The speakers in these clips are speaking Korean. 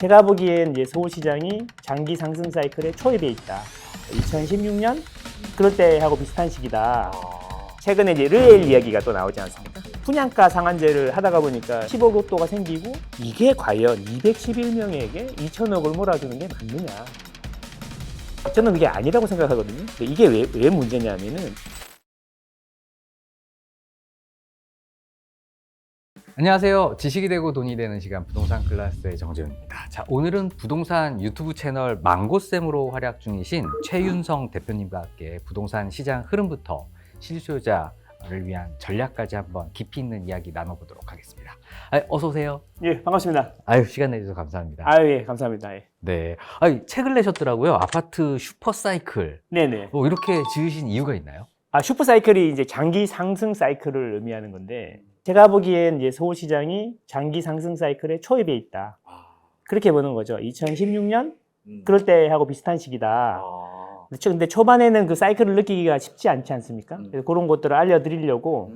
제가 보기엔 이제 서울시장이 장기 상승 사이클의 초입에 있다. 2016년 그럴 때하고 비슷한 시기다. 최근에 이제 르엘 이야기가 또 나오지 않습니까? 분양가 상한제를 하다가 보니까 10억 로또가 생기고 이게 과연 211명에게 2천억을 몰아주는 게 맞느냐? 저는 그게 아니라고 생각하거든요. 근데 이게 왜 문제냐면은 안녕하세요. 지식이 되고 돈이 되는 시간 부동산 클래스의 정재훈입니다. 자, 오늘은 부동산 유튜브 채널 망고쌤으로 활약 중이신 최윤성 대표님과 함께 부동산 시장 흐름부터 실수요자를 위한 전략까지 한번 깊이 있는 이야기 나눠보도록 하겠습니다. 어서 오세요. 예, 반갑습니다. 시간 내주셔서 감사합니다. 예, 감사합니다. 예. 네. 책을 내셨더라고요. 아파트 슈퍼사이클. 네네. 이렇게 지으신 이유가 있나요? 슈퍼사이클이 이제 장기 상승 사이클을 의미하는 건데, 제가 보기엔 이제 서울시장이 장기 상승 사이클의 초입에 있다. 그렇게 보는 거죠. 2016년 그럴 때하고 비슷한 시기다. 그렇죠. 근데 초반에는 그 사이클을 느끼기가 쉽지 않지 않습니까? 그래서 그런 것들을 알려드리려고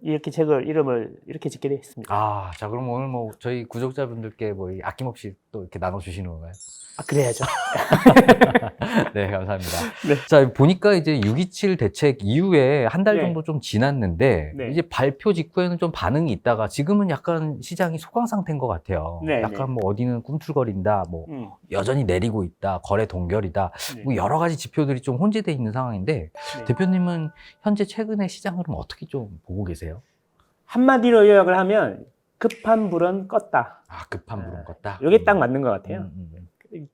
이렇게 책을 이름을 이렇게 짓게 됐습니다. 자, 그럼 오늘 저희 구독자분들께 아낌없이 또 이렇게 나눠주시는 건가요? 그래야죠. 네, 감사합니다. 네. 자, 보니까 이제 6.27 대책 이후에 한 달 네. 정도 좀 지났는데, 네. 이제 발표 직후에는 좀 반응이 있다가 지금은 약간 시장이 소강 상태인 것 같아요. 네, 약간 어디는 꿈틀거린다, 여전히 내리고 있다, 거래 동결이다, 네. 여러 가지 지표들이 좀 혼재되어 있는 상황인데, 네. 대표님은 현재 최근에 시장 흐름 어떻게 좀 보고 계세요? 한마디로 요약을 하면 급한 불은 껐다. 급한 불은 껐다. 이게 딱 맞는 것 같아요.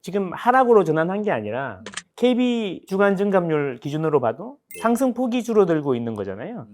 지금 하락으로 전환한 게 아니라 KB 주간 증감률 기준으로 봐도 상승폭이 줄어들고 있는 거잖아요.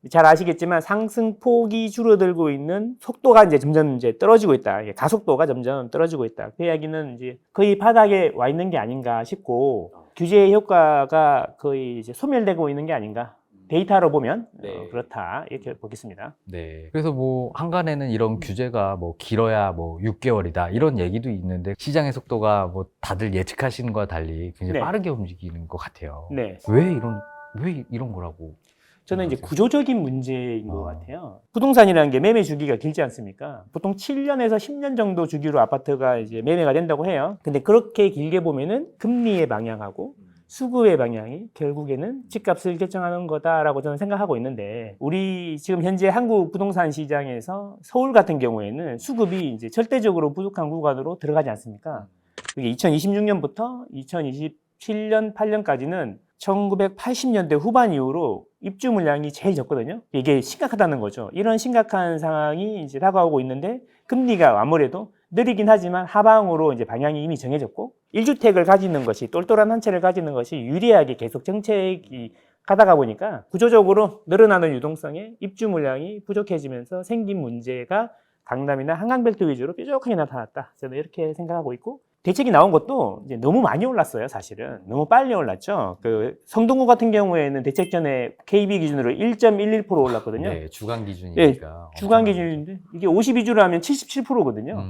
잘 아시겠지만 상승폭이 줄어들고 있는 속도가 이제 점점 떨어지고 있다. 가속도가 점점 떨어지고 있다. 그 이야기는 이제 거의 바닥에 와 있는 게 아닌가 싶고 규제의 효과가 거의 이제 소멸되고 있는 게 아닌가. 데이터로 보면 그렇다 이렇게 보겠습니다. 네. 그래서 한간에는 이런 규제가 길어야 6개월이다 이런 얘기도 있는데 시장의 속도가 다들 예측하시는 거와 달리 굉장히 네. 빠르게 움직이는 것 같아요. 네. 왜 이런 거라고? 저는 이제 구조적인 문제인 것 같아요. 부동산이라는 게 매매 주기가 길지 않습니까? 보통 7년에서 10년 정도 주기로 아파트가 이제 매매가 된다고 해요. 근데 그렇게 길게 보면은 금리의 방향하고 수급의 방향이 결국에는 집값을 결정하는 거다라고 저는 생각하고 있는데, 우리 지금 현재 한국 부동산 시장에서 서울 같은 경우에는 수급이 이제 절대적으로 부족한 구간으로 들어가지 않습니까? 그게 2026년부터 2027년, 8년까지는 1980년대 후반 이후로 입주 물량이 제일 적거든요. 이게 심각하다는 거죠. 이런 심각한 상황이 이제 다가오고 있는데, 금리가 아무래도 느리긴 하지만 하방으로 이제 방향이 이미 정해졌고, 1주택을 가지는 것이, 똘똘한 한 채를 가지는 것이 유리하게 계속 정책이 가다가 보니까 구조적으로 늘어나는 유동성에 입주 물량이 부족해지면서 생긴 문제가 강남이나 한강벨트 위주로 뾰족하게 나타났다. 저는 이렇게 생각하고 있고, 대책이 나온 것도 이제 너무 많이 올랐어요, 사실은. 너무 빨리 올랐죠. 성동구 같은 경우에는 대책 전에 KB 기준으로 1.11% 올랐거든요. 네, 주간 기준이니까. 주간 기준인데 이게 52주를 하면 77%거든요.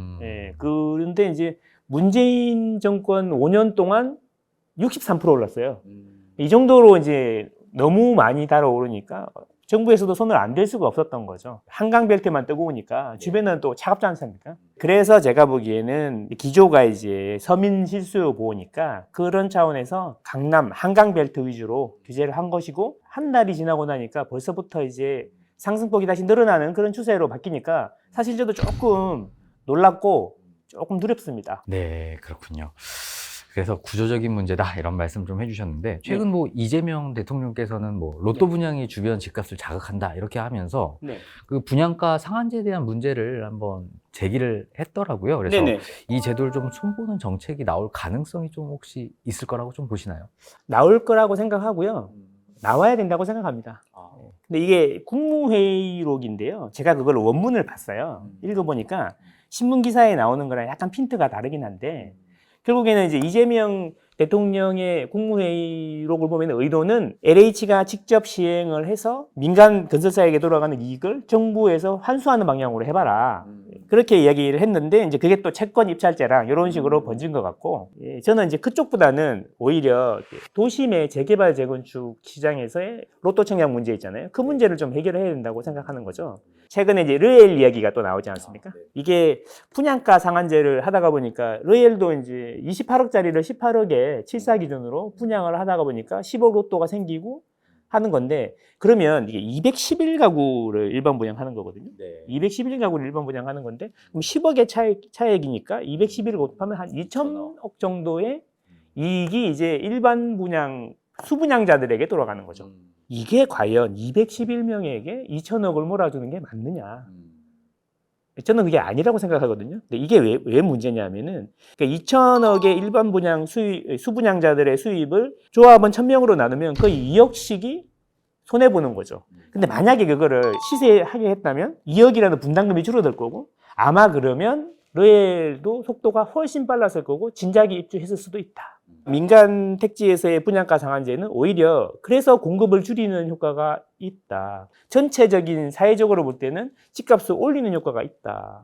그런데 이제 문재인 정권 5년 동안 63% 올랐어요. 이 정도로 이제 너무 많이 달아오르니까 정부에서도 손을 안 댈 수가 없었던 거죠. 한강벨트만 뜨거우니까 주변은 또 차갑지 않습니까? 그래서 제가 보기에는 기조가 이제 서민 실수 보호니까 그런 차원에서 강남, 한강벨트 위주로 규제를 한 것이고, 한 달이 지나고 나니까 벌써부터 이제 상승폭이 다시 늘어나는 그런 추세로 바뀌니까 사실 저도 조금 놀랍고 조금 두렵습니다. 네, 그렇군요. 그래서 구조적인 문제다 이런 말씀 좀 해주셨는데, 최근 이재명 대통령께서는 로또 분양이 주변 집값을 자극한다 이렇게 하면서 그 분양가 상한제에 대한 문제를 한번 제기를 했더라고요. 그래서 이 제도를 좀 손보는 정책이 나올 가능성이 좀 혹시 있을 거라고 좀 보시나요? 나올 거라고 생각하고요. 나와야 된다고 생각합니다. 근데 이게 국무회의록인데요. 제가 그걸 원문을 봤어요. 읽어보니까 신문 기사에 나오는 거랑 약간 핀트가 다르긴 한데, 결국에는 이제 이재명 대통령의 국무회의록을 보면 의도는 LH가 직접 시행을 해서 민간 건설사에게 돌아가는 이익을 정부에서 환수하는 방향으로 해봐라. 그렇게 이야기를 했는데 이제 그게 또 채권 입찰제랑 이런 식으로 번진 것 같고, 예, 저는 이제 그쪽보다는 오히려 도심의 재개발 재건축 시장에서의 로또 청약 문제 있잖아요. 그 문제를 좀 해결해야 된다고 생각하는 거죠. 최근에 이제 르엘 이야기가 또 나오지 않습니까? 이게 분양가 상한제를 하다가 보니까 르엘도 이제 28억짜리를 18억에 7사 기준으로 분양을 하다가 보니까 10억 로또가 생기고 하는 건데, 그러면 이게 211가구를 일반 분양하는 거거든요. 211가구를 일반 분양하는 건데, 그럼 10억의 차액이니까 211을 곱하면 한 2천억 정도의 이익이 이제 일반 분양 수분양자들에게 돌아가는 거죠. 이게 과연 211명에게 2천억을 몰아주는 게 맞느냐? 저는 그게 아니라고 생각하거든요. 근데 이게 왜 문제냐면은, 그러니까 2천억의 일반 분양 수분양자들의 수입을 조합원 1000명으로 나누면 거의 2억씩이 손해보는 거죠. 근데 만약에 그거를 시세하게 했다면 2억이라는 분담금이 줄어들 거고, 아마 그러면 르엘도 속도가 훨씬 빨랐을 거고 진작에 입주했을 수도 있다. 민간 택지에서의 분양가 상한제는 오히려 그래서 공급을 줄이는 효과가 있다. 전체적인 사회적으로 볼 때는 집값을 올리는 효과가 있다.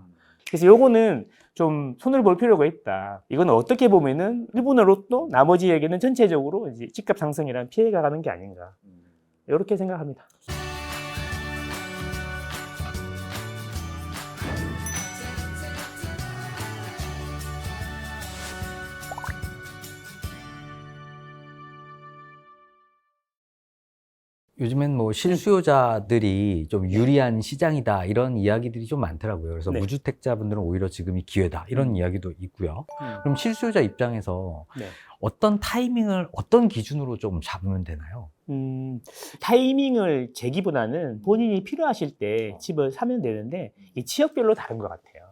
그래서 요거는 좀 손을 볼 필요가 있다. 이건 어떻게 보면은 일본의 로또, 나머지에게는 전체적으로 이제 집값 상승이라는 피해가 가는 게 아닌가. 이렇게 생각합니다. 요즘엔 뭐 실수요자들이 좀 유리한 시장이다 이런 이야기들이 좀 많더라고요. 그래서 네. 무주택자분들은 오히려 지금이 기회다 이런 이야기도 있고요. 그럼 실수요자 입장에서 네. 어떤 타이밍을 어떤 기준으로 좀 잡으면 되나요? 타이밍을 재기보다는 본인이 필요하실 때 집을 사면 되는데 이 지역별로 다른 것 같아요.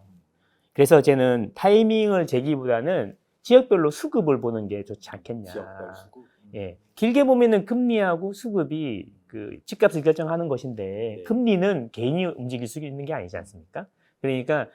그래서 저는 타이밍을 재기보다는 지역별로 수급을 보는 게 좋지 않겠냐. 지역별 수급. 예, 길게 보면은 금리하고 수급이 그 집값을 결정하는 것인데, 네. 금리는 개인이 움직일 수 있는 게 아니지 않습니까? 그러니까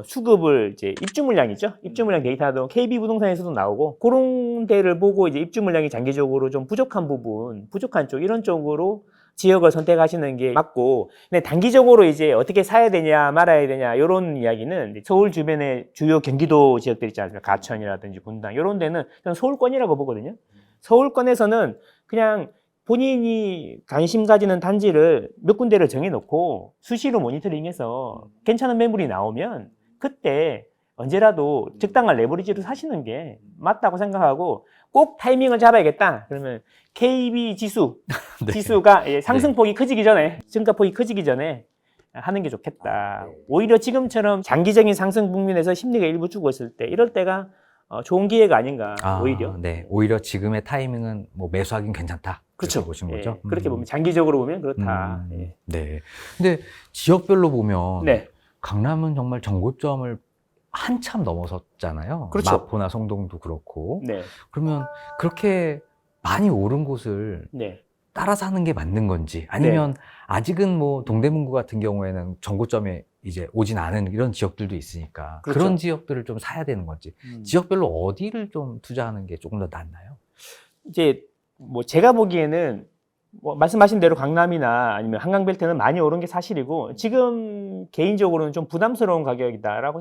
수급을 이제 입주 물량이죠. 입주 물량 데이터도 KB 부동산에서도 나오고, 그런 데를 보고 이제 입주 물량이 장기적으로 좀 부족한 부분, 부족한 쪽 이런 쪽으로 지역을 선택하시는 게 맞고, 근데 단기적으로 이제 어떻게 사야 되냐 말아야 되냐 이런 이야기는 서울 주변의 주요 경기도 지역들 있지 않습니까? 가천이라든지 분당 이런 데는 저는 서울권이라고 보거든요. 서울권에서는 그냥 본인이 관심 가지는 단지를 몇 군데를 정해놓고 수시로 모니터링해서 괜찮은 매물이 나오면 그때 언제라도 적당한 레버리지로 사시는 게 맞다고 생각하고, 꼭 타이밍을 잡아야겠다 그러면 KB 지수, 네. 지수가 상승폭이 커지기 전에, 증가폭이 커지기 전에 하는 게 좋겠다. 오히려 지금처럼 장기적인 상승 국면에서 심리가 일부 죽었을 때, 이럴 때가 좋은 기회가 아닌가. 오히려. 네, 오히려 지금의 타이밍은 뭐 매수하긴 괜찮다. 그렇죠. 그렇게 보신 거죠? 예, 그렇게 보면 장기적으로 보면 그렇다. 예. 네. 근데 지역별로 보면 네. 강남은 정말 정고점을 한참 넘어섰잖아요. 그렇죠. 마포나 성동도 그렇고. 네. 그러면 그렇게 많이 오른 곳을 네. 따라 사는 게 맞는 건지, 아니면 아직은 뭐 동대문구 같은 경우에는 정고점에 이제 오진 않은 이런 지역들도 있으니까 그렇죠. 그런 지역들을 좀 사야 되는 건지, 지역별로 어디를 좀 투자하는 게 조금 더 낫나요? 이제 뭐 제가 보기에는 뭐 말씀하신 대로 강남이나 아니면 한강벨트는 많이 오른 게 사실이고, 지금 개인적으로는 좀 부담스러운 가격이다라고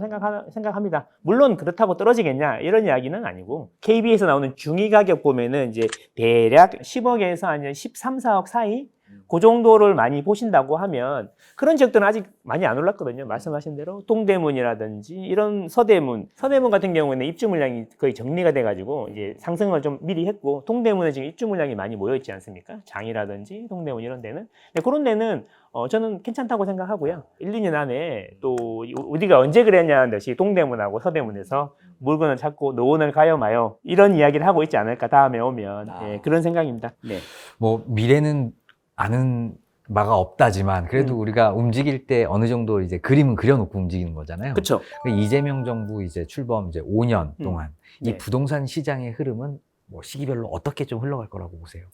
생각합니다. 물론 그렇다고 떨어지겠냐 이런 이야기는 아니고, KB에서 나오는 중위 가격 보면은 이제 대략 10억에서 한 13, 4억 사이 그 정도를 많이 보신다고 하면, 그런 지역들은 아직 많이 안 올랐거든요. 말씀하신 대로 동대문이라든지 이런 서대문 같은 경우에는 입주 물량이 거의 정리가 돼가지고 이제 상승을 좀 미리 했고, 동대문은 지금 입주 물량이 많이 모여 있지 않습니까? 장이라든지 동대문 이런 데는. 근데 그런 데는 저는 괜찮다고 생각하고요. 1, 2년 안에 또 우리가 언제 그랬냐는 듯이 동대문하고 서대문에서 물건을 찾고 노원을 가요 마요 이런 이야기를 하고 있지 않을까, 다음에 오면. 예, 그런 생각입니다. 네. 뭐 미래는 아는 바가 없다지만 그래도 우리가 움직일 때 어느 정도 이제 그림은 그려놓고 움직이는 거잖아요. 그렇죠. 이재명 정부 이제 출범 이제 5년 동안 이 네. 부동산 시장의 흐름은 뭐 시기별로 어떻게 좀 흘러갈 거라고 보세요?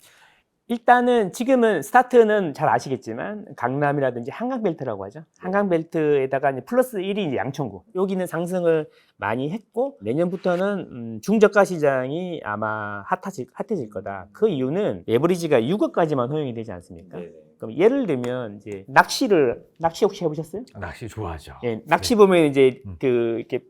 일단은 지금은 스타트는 잘 아시겠지만 강남이라든지 한강벨트라고 하죠. 한강벨트에다가 이제 플러스 1이 이제 양천구. 여기는 상승을 많이 했고 내년부터는 중저가 시장이 아마 핫해질 거다. 그 이유는 레버리지가 6억까지만 허용이 되지 않습니까? 네. 그럼 예를 들면 이제 낚시 혹시 해보셨어요? 낚시 좋아하죠. 예, 낚시 보면 이제 이렇게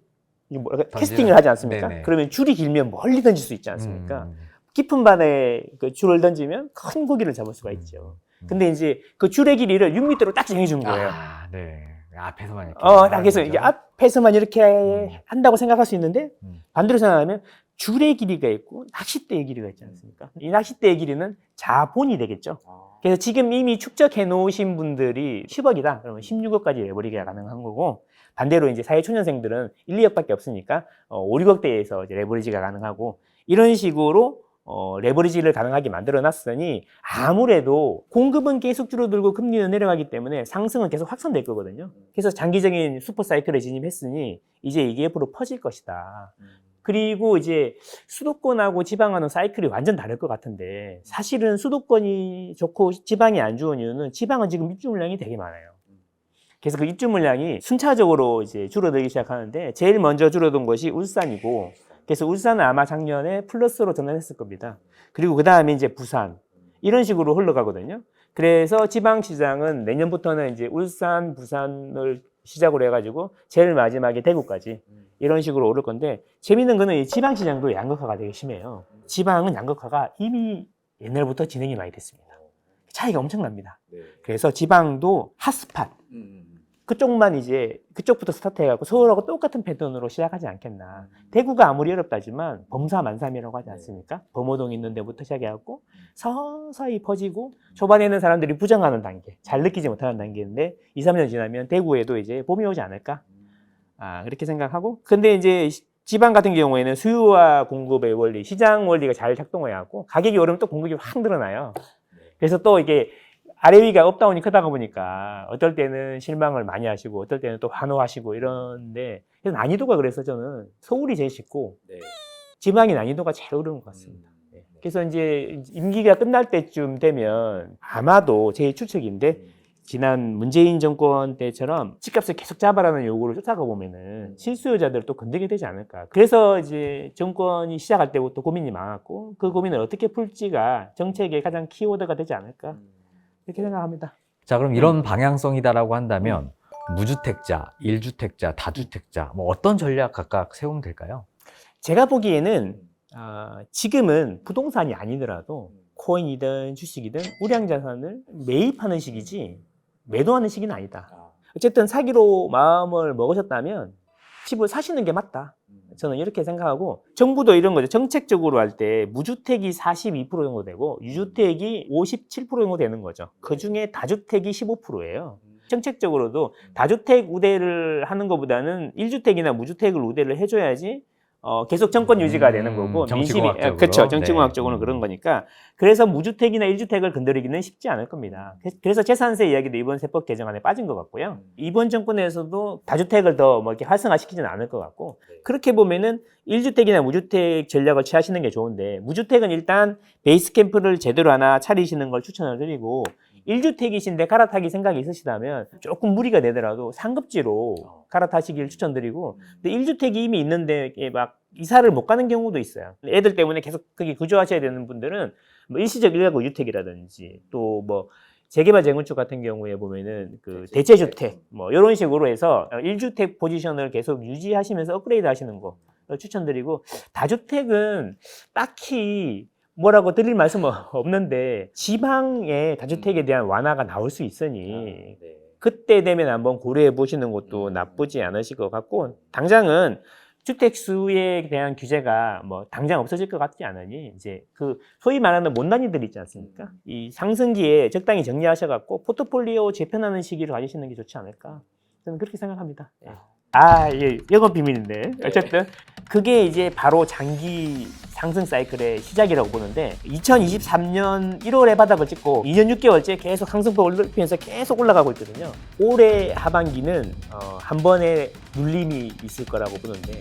캐스팅을 던지는- 하지 않습니까? 네네. 그러면 줄이 길면 멀리 던질 수 있지 않습니까? 깊은 바다에 그 줄을 던지면 큰 고기를 잡을 수가 있죠. 근데 이제 그 줄의 길이를 6m로 딱 정해준 거예요. 아, 네. 앞에서만 이렇게. 딱 해서 이게 앞에서만 이렇게 한다고 생각할 수 있는데 반대로 생각하면 줄의 길이가 있고 낚싯대의 길이가 있지 않습니까? 이 낚싯대의 길이는 자본이 되겠죠. 그래서 지금 이미 축적해 놓으신 분들이 10억이다. 그러면 16억까지 레버리지가 가능한 거고 반대로 이제 사회초년생들은 1, 2억밖에 없으니까 5, 6억대에서 이제 레버리지가 가능하고 이런 식으로 레버리지를 가능하게 만들어 놨으니 아무래도 공급은 계속 줄어들고 금리는 내려가기 때문에 상승은 계속 확산될 거거든요. 그래서 장기적인 슈퍼 사이클에 진입했으니 이제 이게 앞으로 퍼질 것이다. 그리고 이제 수도권하고 지방하고는 사이클이 완전 다를 것 같은데 사실은 수도권이 좋고 지방이 안 좋은 이유는 지방은 지금 입주 물량이 되게 많아요. 그래서 그 입주 물량이 순차적으로 이제 줄어들기 시작하는데 제일 먼저 줄어든 것이 울산이고 그래서 울산은 아마 작년에 플러스로 전환했을 겁니다. 그리고 그 다음에 이제 부산 이런 식으로 흘러가거든요. 그래서 지방시장은 내년부터는 이제 울산, 부산을 시작으로 해가지고 제일 마지막에 대구까지 이런 식으로 오를 건데 재밌는 거는 이 지방시장도 양극화가 되게 심해요. 지방은 양극화가 이미 옛날부터 진행이 많이 됐습니다. 차이가 엄청납니다. 그래서 지방도 핫스팟 그쪽만 이제 그쪽부터 스타트해갖고 서울하고 똑같은 패턴으로 시작하지 않겠나. 대구가 아무리 어렵다지만 범사만삼이라고 하지 않습니까? 범호동 있는 데부터 시작해갖고 서서히 퍼지고 초반에는 사람들이 부정하는 단계, 잘 느끼지 못하는 단계인데 2, 3년 지나면 대구에도 이제 봄이 오지 않을까? 그렇게 생각하고 근데 이제 지방 같은 경우에는 수요와 공급의 원리, 시장 원리가 잘 작동해갖고 가격이 오르면 또 공급이 확 늘어나요. 그래서 또 이게 아래 위가 업다운이 크다가 보니까 어떨 때는 실망을 많이 하시고 어떨 때는 또 환호하시고 이런데 그래서 난이도가 그래서 저는 서울이 제일 쉽고 지방이 난이도가 제일 어려운 것 같습니다. 그래서 이제 임기가 끝날 때쯤 되면 아마도 제 추측인데 지난 문재인 정권 때처럼 집값을 계속 잡아라는 요구를 쫓아가 보면은 실수요자들을 또 건드게 되지 않을까. 그래서 이제 정권이 시작할 때부터 고민이 많았고 그 고민을 어떻게 풀지가 정책의 가장 키워드가 되지 않을까. 이렇게 생각합니다. 자, 그럼 이런 방향성이다라고 한다면 무주택자, 1주택자, 다주택자 뭐 어떤 전략 각각 세우면 될까요? 제가 보기에는 지금은 부동산이 아니더라도 코인이든 주식이든 우량 자산을 매입하는 시기지 매도하는 시기는 아니다. 어쨌든 사기로 마음을 먹으셨다면 집을 사시는 게 맞다. 저는 이렇게 생각하고 정부도 이런 거죠. 정책적으로 할 때 무주택이 42% 정도 되고 유주택이 57% 정도 되는 거죠. 그중에 다주택이 15%예요. 정책적으로도 다주택 우대를 하는 것보다는 1주택이나 무주택을 우대를 해줘야지 계속 정권 유지가 되는 거고 민심이 그렇죠. 정치공학적으로는 그런 거니까 그래서 무주택이나 1주택을 건드리기는 쉽지 않을 겁니다. 그래서 재산세 이야기도 이번 세법 개정안에 빠진 것 같고요. 이번 정권에서도 다주택을 더 뭐 이렇게 활성화시키지는 않을 것 같고 그렇게 보면은 1주택이나 무주택 전략을 취하시는 게 좋은데 무주택은 일단 베이스 캠프를 제대로 하나 차리시는 걸 추천을 드리고 1주택이신데 갈아타기 생각이 있으시다면 조금 무리가 되더라도 상급지로 갈아타시길 추천드리고 근데 1주택이 이미 있는데 막 이사를 못 가는 경우도 있어요. 애들 때문에 계속 거기 거주하셔야 되는 분들은 뭐 일시적 1가구 주택이라든지 또 뭐 재개발 재건축 같은 경우에 보면은 그 대체주택 뭐 이런 식으로 해서 1주택 포지션을 계속 유지하시면서 업그레이드 하시는 거 추천드리고 다주택은 딱히 뭐라고 드릴 말씀은 없는데 지방의 다주택에 대한 완화가 나올 수 있으니 그때 되면 한번 고려해 보시는 것도 나쁘지 않으실 것 같고 당장은 주택 수에 대한 규제가 뭐 당장 없어질 것 같지 않으니 이제 그 소위 말하는 못난이들 있지 않습니까? 이 상승기에 적당히 정리하셔갖고 포트폴리오 재편하는 시기를 가지시는 게 좋지 않을까? 저는 그렇게 생각합니다. 이게 영업 비밀인데 어쨌든 그게 이제 바로 장기 상승 사이클의 시작이라고 보는데 2023년 1월에 바닥을 찍고 2년 6개월째 계속 상승폭을 넓히면서 계속 올라가고 있거든요. 올해 하반기는 한 번의 눌림이 있을 거라고 보는데